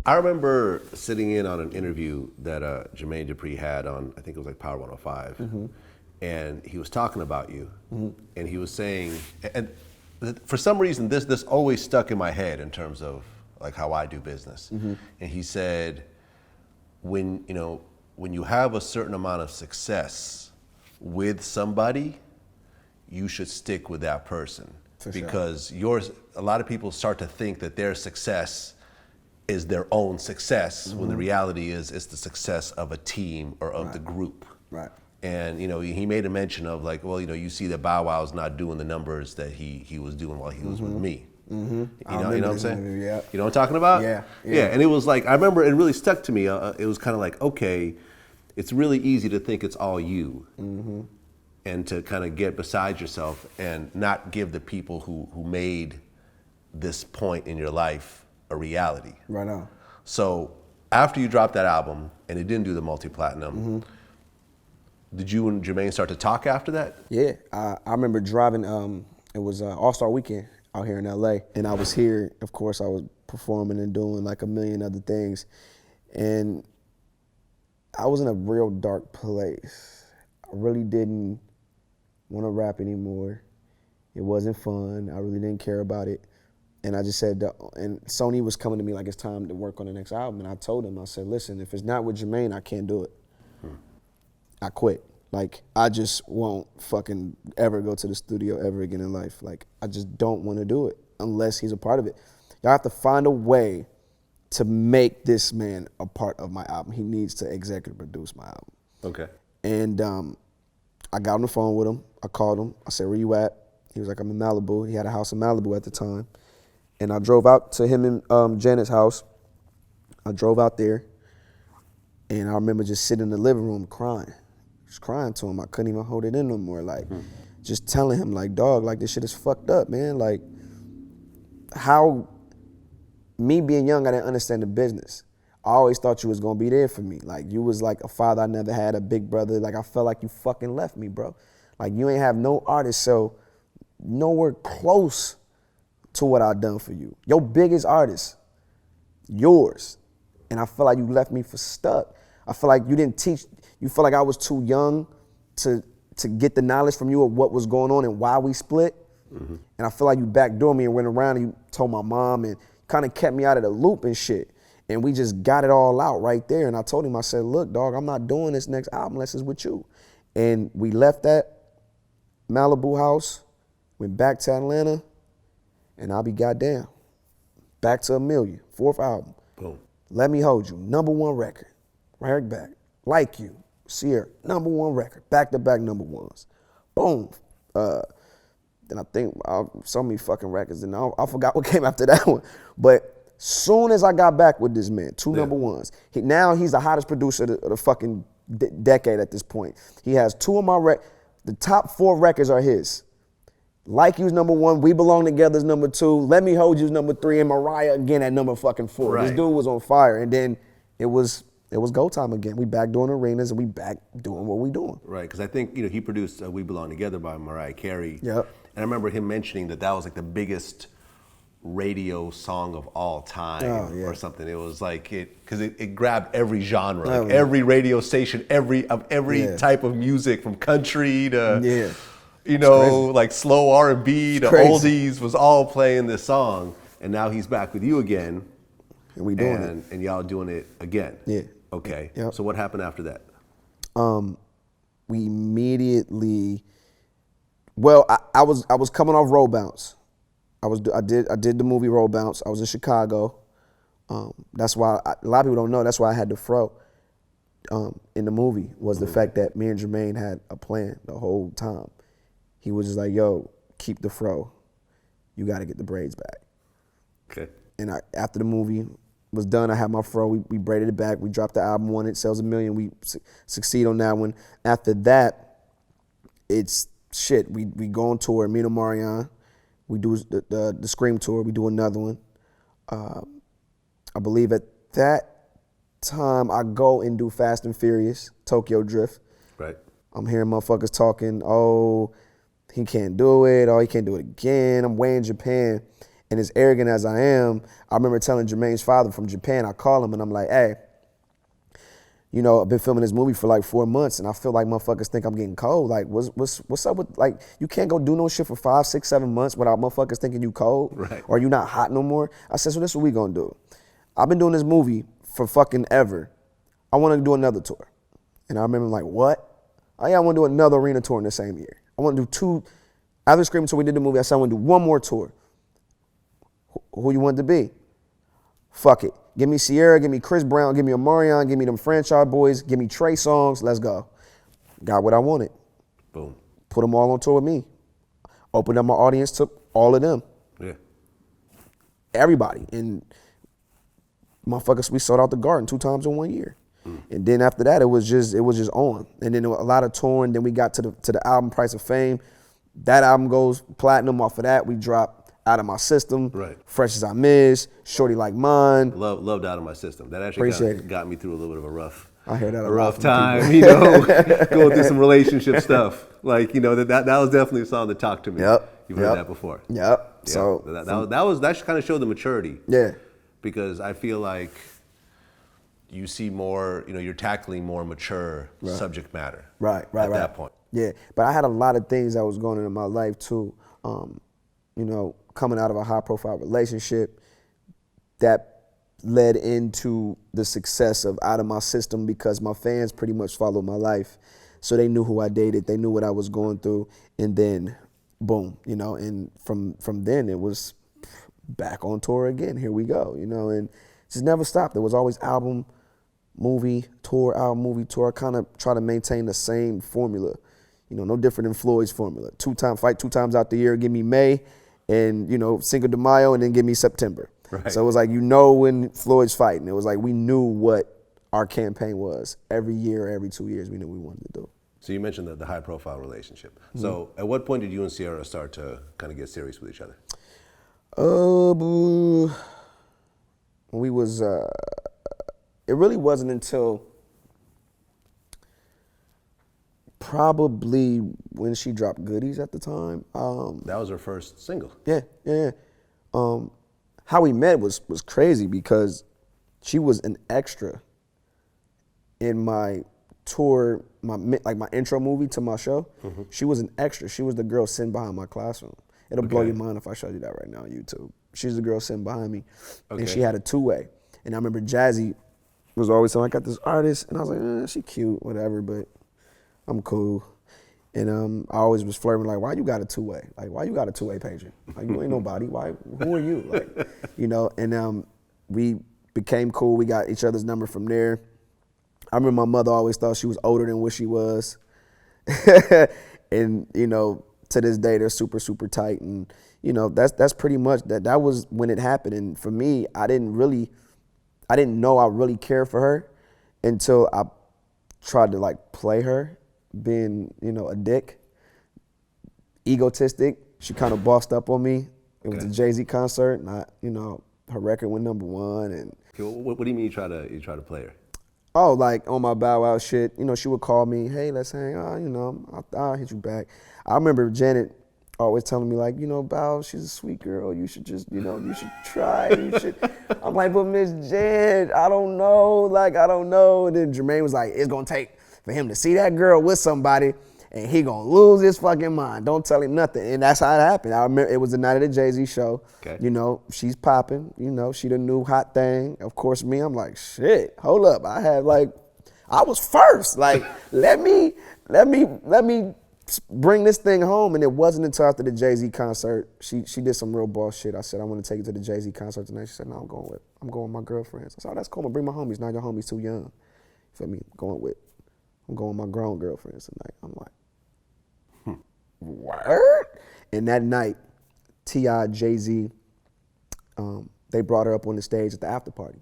I remember sitting in on an interview that Jermaine Dupri had on, I think it was like Power 105, and he was talking about you, and he was saying, and for some reason this always stuck in my head in terms of like how I do business, and he said, when you have a certain amount of success with somebody, you should stick with that person. For because sure. A lot of people start to think that their success is their own success, when the reality is it's the success of a team or of the group. Right. And he made a mention of like, well, you see that Bow Wow's not doing the numbers that he was doing while he was with me. You know what I'm saying? Yeah. You know what I'm talking about? Yeah. And it was like, I remember it really stuck to me. It was kind of like, okay, it's really easy to think it's all you. And to kind of get beside yourself and not give the people who made this point in your life a reality. Right on. So after you dropped that album and it didn't do the multi-platinum, did you and Jermaine start to talk after that? Yeah, I remember driving, it was All-Star Weekend out here in LA. And I was here, of course, I was performing and doing like a million other things. And I was in a real dark place. I really didn't want to rap anymore. It wasn't fun. I really didn't care about it. And I just said, and Sony was coming to me like it's time to work on the next album. And I told him, I said, listen, if it's not with Jermaine, I can't do it. I quit. Like, I just won't fucking ever go to the studio ever again in life. Like, I just don't want to do it unless he's a part of it. Y'all have to find a way to make this man a part of my album. He needs to executive produce my album. Okay. And I got on the phone with him. I called him. I said, where you at? He was like, I'm in Malibu. He had a house in Malibu at the time. And I drove out to him and Janet's house. I drove out there. And I remember just sitting in the living room crying. Just crying to him. I couldn't even hold it in no more. Like, just telling him, like, dog, like, this shit is fucked up, man. Like, how, me being young, I didn't understand the business. I always thought you was gonna be there for me. Like, you was like a father I never had, a big brother. Like, I felt like you fucking left me, bro. Like, you ain't have no artist, so nowhere close to what I done for you. Your biggest artist, yours. And I feel like you left me for stuck. I feel like you didn't teach, you feel like I was too young to get the knowledge from you of what was going on and why we split. And I feel like you backdoored me and went around and you told my mom and kind of kept me out of the loop and shit. And we just got it all out right there. And I told him, I said, look, dog, I'm not doing this next album unless it's with you. And we left that Malibu house, went back to Atlanta, and I'll be goddamn. Back to a million, fourth album. Boom. Let Me Hold You, #1 record. Right back. Like You, Ciara, #1 record. Back-to-back #1s. Boom. Then I think so many fucking records, and I forgot what came after that one. But soon as I got back with this man, 2 #1s. Now he's the hottest producer of the fucking decade at this point. He has 2 of my the top 4 records are his. Like You's #1, We Belong Together's #2, Let Me Hold You's #3, and Mariah again at #4. Right. This dude was on fire, and then it was go time again. We back doing arenas, and we back doing what we doing. Right, because I think he produced We Belong Together by Mariah Carey. Yep. And I remember him mentioning that was like the biggest radio song of all time or something. It was like because it grabbed every genre, like every radio station, every type of music from country to like slow R&B to oldies was all playing this song. And now he's back with you again. And we doing it. And y'all doing it again. Yeah. Okay. Yep. So what happened after that? We immediately, well, I was coming off Roll Bounce. I did the movie Roll Bounce. I was in Chicago. That's why a lot of people don't know. That's why I had the fro in the movie was the fact that me and Jermaine had a plan the whole time. He was just like, "Yo, keep the fro. You got to get the braids back." Okay. And after the movie was done, I had my fro. We braided it back. We dropped the album one. It sells 1 million. We succeed on that one. After that, it's shit. We go on tour. Me and Omarion. We do the Scream tour. We do another one. I believe at that time I go and do Fast and Furious, Tokyo Drift. Right. I'm hearing motherfuckers talking, oh, he can't do it. Oh, he can't do it again. I'm way in Japan. And as arrogant as I am, I remember telling Jermaine's father from Japan, I call him and I'm like, hey, you know, I've been filming this movie for like 4 months and I feel like motherfuckers think I'm getting cold. Like, what's up with, like, you can't go do no shit for 5, 6, 7 months without motherfuckers thinking you cold or you not hot no more. I said, so this is what we gonna do. I've been doing this movie for fucking ever. I wanna do another tour. And I remember like, what? Oh yeah, I wanna do another arena tour in the same year. I wanna do 2, after Screaming Tour we did the movie, I said I wanna do 1 more tour. Who you want it to be? Fuck it. Give me Ciara, give me Chris Brown, give me Omarion, give me them franchise boys, give me Trey songs, let's go. Got what I wanted. Boom. Put them all on tour with me. Opened up my audience to all of them. Yeah. Everybody. And motherfuckers, we sold out the Garden 2 times in 1 year. And then after that, it was just on. And then a lot of touring, then we got to the album Price of Fame. That album goes platinum. Off of that, we dropped Out of My System, Fresh As I Miss, Shorty Like Mine. Loved Out of My System. That actually got me through a little bit of a rough time, you know, going through some relationship stuff. Like, you know, that was definitely a song that talked to me. You've heard that before. So that kind of showed the maturity. Yeah. Because I feel like you see more, you know, you're tackling more mature subject matter. At that point. Yeah, but I had a lot of things that was going on in my life too. You know, coming out of a high-profile relationship that led into the success of Out of My System because my fans pretty much followed my life. So they knew who I dated, they knew what I was going through, and then boom, you know, and from then it was back on tour again, here we go, you know, and just never stopped. There was always album, movie, tour, album, movie, tour. I kind of try to maintain the same formula, you know, no different than Floyd's formula. Fight 2 times out the year, give me May, and, you know, Cinco de Mayo, and then give me September. So it was like, you know, when Floyd's fighting, it was like we knew what our campaign was. Every year, every 2 years, we knew what we wanted to do. So you mentioned the high-profile relationship. So at what point did you and Ciara start to kind of get serious with each other? We was, it really wasn't until probably when she dropped Goodies at the time. That was her first single. Yeah. How we met was crazy because she was an extra in my tour, my intro movie to my show. She was an extra. She was the girl sitting behind my classroom. It'll blow your mind if I show you that right now on YouTube. She's the girl sitting behind me, and she had a 2-way. And I remember Jazzy was always saying, I got this artist, and I was like, she cute, whatever, but I'm cool. And I always was flirting like, why you got a 2-way? Like, why you got a 2-way pager? Like, you ain't nobody. Who are you? Like, you know, and we became cool. We got each other's number from there. I remember my mother always thought she was older than what she was. And, you know, to this day, they're super, super tight. And, you know, that's pretty much, that was when it happened. And for me, I didn't know I really cared for her until I tried to like play her, being, you know, a dick, egotistic. She kind of bossed up on me. It was a Jay-Z concert, and you know, her record went #1. And what do you mean you try to play her? Oh, like on my Bow Wow shit. You know, she would call me, hey, let's hang out. You know, I'll hit you back. I remember Janet always telling me like, you know, Bow, she's a sweet girl. You should just, you know, you should try. You should. I'm like, but Miss Jan, I don't know. Like, I don't know. And then Jermaine was like, it's gonna take for him to see that girl with somebody, and he gonna lose his fucking mind. Don't tell him nothing. And that's how it happened. I remember it was the night of the Jay-Z show. You know, she's popping. You know, she the new hot thing. Of course, me, I'm like, shit, hold up. I was first. Like, let me bring this thing home. And it wasn't until after the Jay-Z concert, she did some real boss shit. I said, I want to take you to the Jay-Z concert tonight. She said, no, I'm going with my girlfriends. I said, oh, that's cool. I'm gonna bring my homies. Now your homies too young. You feel me? I'm going with my grown girlfriends tonight. I'm like, word? And that night, T.I., Jay-Z, they brought her up on the stage at the after party.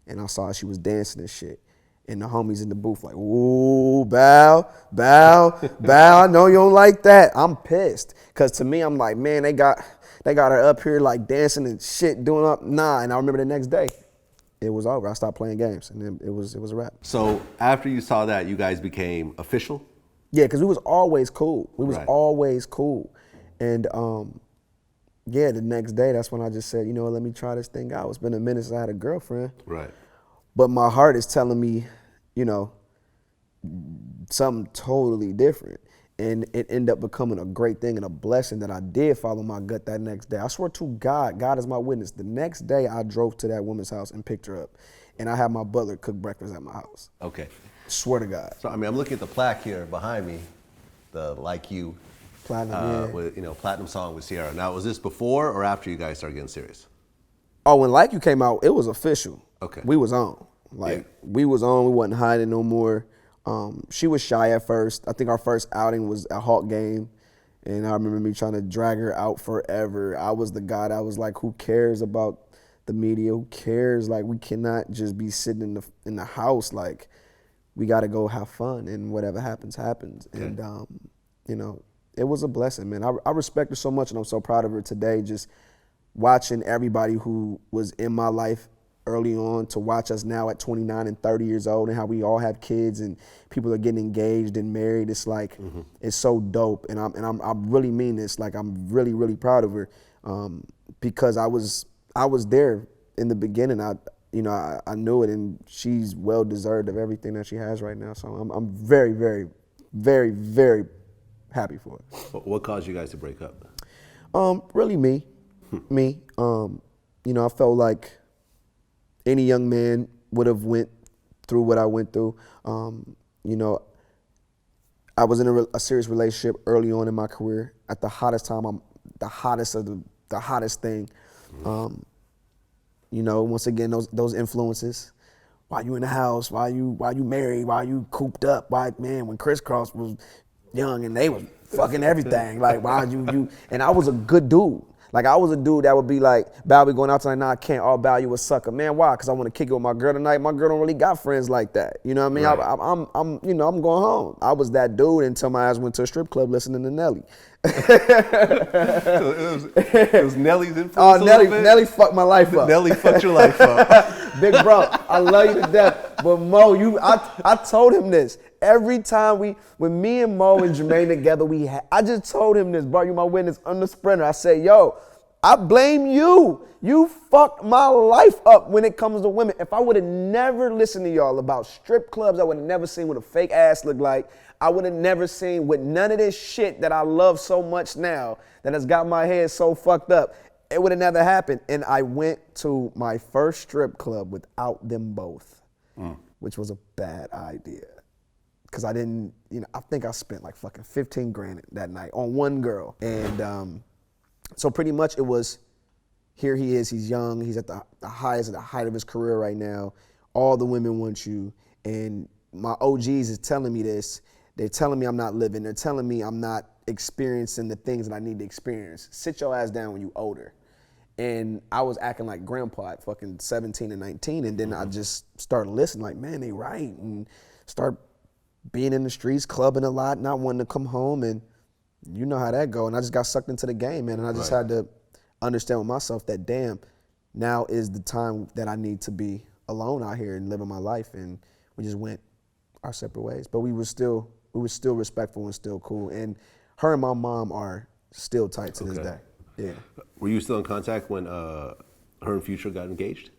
And I saw she was dancing and shit. And the homies in the booth like, ooh, Bow, I know you don't like that. I'm pissed. Cause to me, I'm like, man, they got her up here like dancing and shit, doing up. Nah, and I remember the next day, it was over. I stopped playing games, and then it was a wrap. So after you saw that, you guys became official? Yeah, because we was always cool. We was always cool. And, yeah, the next day, that's when I just said, you know what, let me try this thing out. It's been a minute since I had a girlfriend. Right. But my heart is telling me, you know, something totally different. And it ended up becoming a great thing and a blessing that I did follow my gut that next day. I swear to God, God is my witness. The next day I drove to that woman's house and picked her up. And I had my butler cook breakfast at my house. Okay. Swear to God. So, I mean, I'm looking at the plaque here behind me, the Like You, Platinum, with, platinum song with Ciara. Now, was this before or after you guys started getting serious? Oh, when Like You came out, it was official. Okay. We was on. We was on. We wasn't hiding no more. She was shy at first. I think our first outing was a Hawk game. And I remember me trying to drag her out forever. I was the guy that was like, who cares about the media? Who cares? Like, we cannot just be sitting in the house. Like, we got to go have fun, and whatever happens, happens. Okay. And, it was a blessing, man. I respect her so much, and I'm so proud of her today, just watching everybody who was in my life early on to watch us now at 29 and 30 years old, and how we all have kids and people are getting engaged and married. It's like, it's so dope. And I really mean this. Like, I'm really, really proud of her, because I was there in the beginning. I knew it, and she's well deserved of everything that she has right now. So I'm very, very, very, very happy for it. What caused you guys to break up? Really me. I felt like any young man would have went through what I went through. I was in a serious relationship early on in my career. At the hottest time, I'm the hottest of the hottest thing. Once again, those influences. Why you in the house? Why you married? Why you cooped up? When Criss Cross was young and they was fucking everything. Like, why you? And I was a good dude. Like, I was a dude that would be like, Bal, we going out tonight? Nah, I can't. Oh, Bal, you a sucker. Man, why? Because I want to kick it with my girl tonight. My girl don't really got friends like that. You know what I mean? Right. I'm going home. I was that dude until my ass went to a strip club listening to Nelly. So it was Nelly's influence. Oh, Nelly fucked my life up. Nelly fucked your life up. Big bro, I love you to death. But Mo, I told him this. Every time when me and Mo and Jermaine together, I just told him this, bro, you my witness on the Sprinter. I said, yo, I blame you. You fucked my life up when it comes to women. If I would have never listened to y'all about strip clubs, I would have never seen what a fake ass looked like. I would have never seen what none of this shit that I love so much now that has got my head so fucked up. It would have never happened. And I went to my first strip club without them both, which was a bad idea. Because I didn't, I think I spent like fucking 15 grand that night on one girl. And so pretty much it was, here he is, he's young, he's at the highest, at the height of his career right now. All the women want you. And my OGs is telling me this. They're telling me I'm not living. They're telling me I'm not experiencing the things that I need to experience. Sit your ass down when you older. And I was acting like grandpa at fucking 17 and 19. And then I just started listening like, man, they right. And start being in the streets, clubbing a lot, not wanting to come home. And you know how that go. And I just got sucked into the game, man. And I just had to understand with myself that, damn, now is the time that I need to be alone out here and living my life. And we just went our separate ways. But we were still respectful and still cool. And her and my mom are still tight to this day. Yeah. Were you still in contact when her and Future got engaged?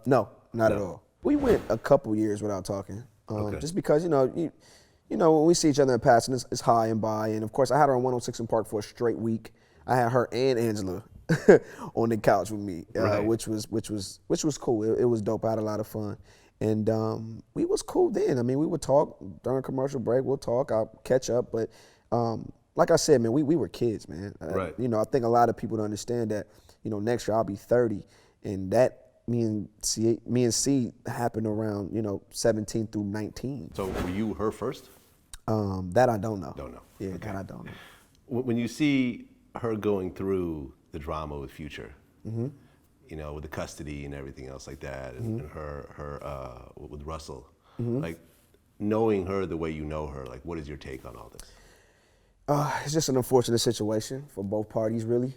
No, not at all. We went a couple years without talking. Just because, when we see each other in passing, it's high and by. And of course, I had her on 106 in Park for a straight week. I had her and Angela on the couch with me, which was cool. It was dope. I had a lot of fun. And we was cool then. I mean, we would talk during commercial break. We'll talk. I'll catch up. But like I said, man, we were kids, man. Right. I think a lot of people don't understand that, next year I'll be 30. And that, me and C happened around, 17 through 19. So were you her first? That I don't know. Don't know. Yeah, okay. That I don't know. When you see her going through the drama with Future, with the custody and everything else like that, and her with Russell, like knowing her the way you know her, like what is your take on all this? It's just an unfortunate situation for both parties, really.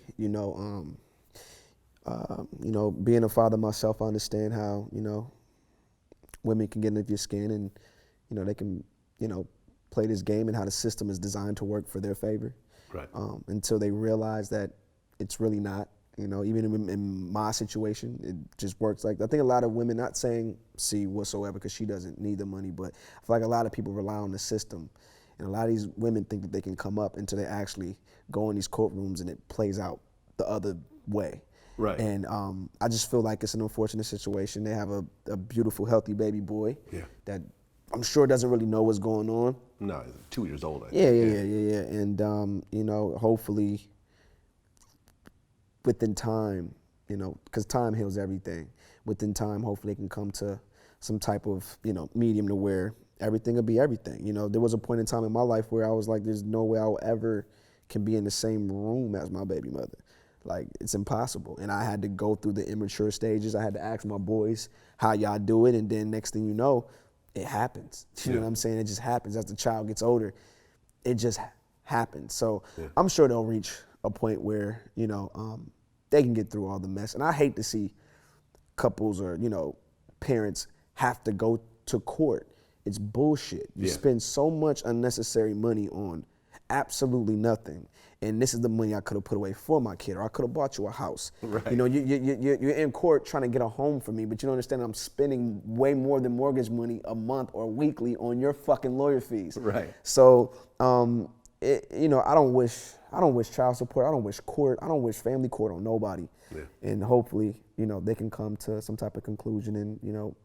Being a father myself, I understand how, women can get into your skin and, they can, play this game and how the system is designed to work for their favor. Right. Until they realize that it's really not, You know, even in my situation, it just works like that. I think a lot of women, not saying C whatsoever because she doesn't need the money, but I feel like a lot of people rely on the system. And a lot of these women think that they can come up until they actually go in these courtrooms and it plays out the other way. Right. And I just feel like it's an unfortunate situation. They have a beautiful, healthy baby boy that I'm sure doesn't really know what's going on. No, he's 2 years old. I think. Yeah. And, you know, hopefully within time, you know, because time heals everything. Within time, hopefully they can come to some type of, you know, medium to where everything will be everything. You know, there was a point in time in my life where I was like, there's no way I'll ever can be in the same room as my baby mother. Like, it's impossible. And I had to go through the immature stages. I had to ask my boys how y'all do it. And then next thing you know, it happens. You know what I'm saying? It just happens as the child gets older. It just happens. So I'm sure they'll reach a point where, you know, they can get through all the mess. And I hate to see couples or, you know, parents have to go to court. It's bullshit. You spend so much unnecessary money on absolutely nothing. And this is the money I could have put away for my kid, or I could have bought you a house. Right. You know, you're in court trying to get a home for me, but you don't understand I'm spending way more than mortgage money a month or weekly on your fucking lawyer fees. Right. So, you know, I don't wish child support. I don't wish court. I don't wish family court on nobody. Yeah. And hopefully, you know, they can come to some type of conclusion and, you know.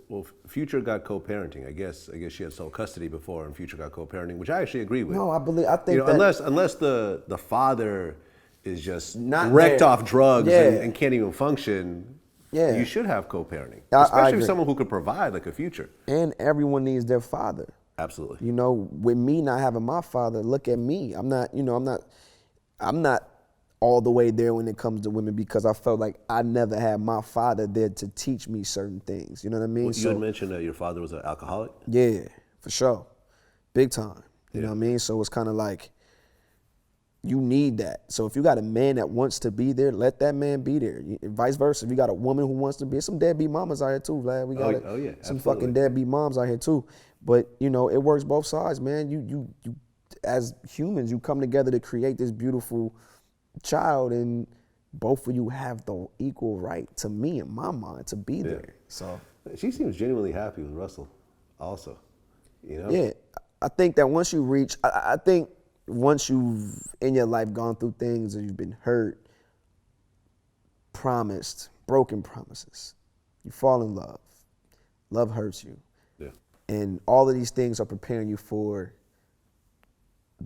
Well, Future got co-parenting. I guess she had sole custody before, and Future got co-parenting, which I actually agree with. No, I think you know, that unless the father is just not wrecked there. off drugs and can't even function, you should have co-parenting, especially if someone who could provide like a Future. And everyone needs their father. Absolutely. You know, with me not having my father, look at me. I'm not all the way there when it comes to women because I felt like I never had my father there to teach me certain things. You know what I mean? Well, you had mentioned that your father was an alcoholic? Yeah, for sure. Big time. You know what I mean? So it's kind of like, you need that. So if you got a man that wants to be there, let that man be there. Vice versa. If you got a woman who wants to be, some deadbeat mamas out here too, Vlad. We got some fucking deadbeat moms out here too. But you know, it works both sides, man. You as humans, you come together to create this beautiful child, and both of you have the equal right, to me in my mind, to be there. So she seems genuinely happy with Russell also, you know? Yeah, I think that once you reach, I think once you've in your life gone through things and you've been hurt, promised, broken promises, you fall in love. Love hurts you. Yeah. And all of these things are preparing you for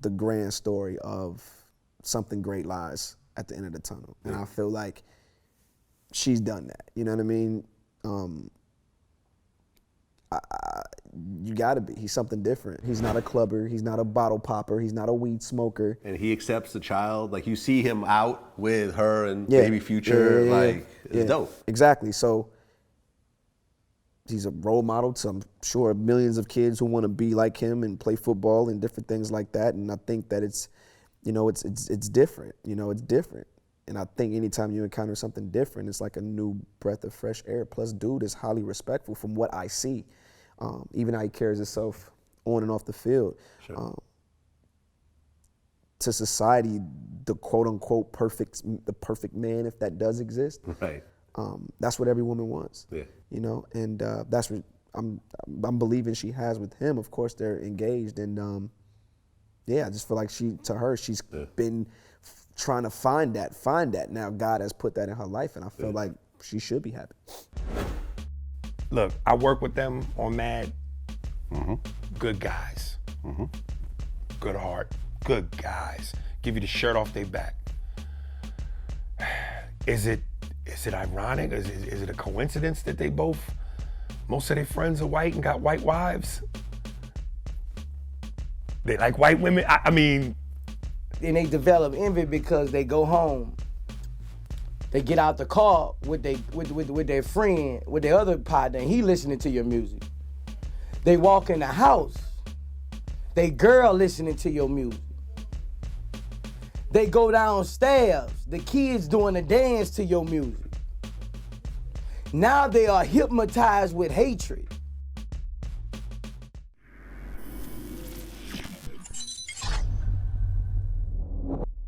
the grand story of something great lies at the end of the tunnel. And I feel like she's done that. You know what I mean? You gotta be. He's something different. He's not a clubber. He's not a bottle popper. He's not a weed smoker. And he accepts the child. Like, you see him out with her and baby Future. Like, it's dope. Exactly. So he's a role model to, I'm sure, millions of kids who want to be like him and play football and different things like that. And I think that it's, you know, it's different. You know, it's different. And I think anytime you encounter something different, it's like a new breath of fresh air. Plus, dude is highly respectful from what I see. Even how he carries himself on and off the field. Sure. To society, the quote unquote the perfect man, if that does exist. Right. That's what every woman wants. Yeah. You know, and that's what I'm believing she has with him. Of course, they're engaged, and I just feel like she's been trying to find that. Now God has put that in her life, and I feel like she should be happy. Look, I work with them on Mad. Good guys. Good heart. Good guys. Give you the shirt off their back. Is it ironic? Is it a coincidence that most of their friends are white and got white wives? They like white women? I mean. And they develop envy because they go home. They get out the car with their friend, with their other partner, and he listening to your music. They walk in the house, they girl listening to your music. They go downstairs, the kids doing a dance to your music. Now they are hypnotized with hatred.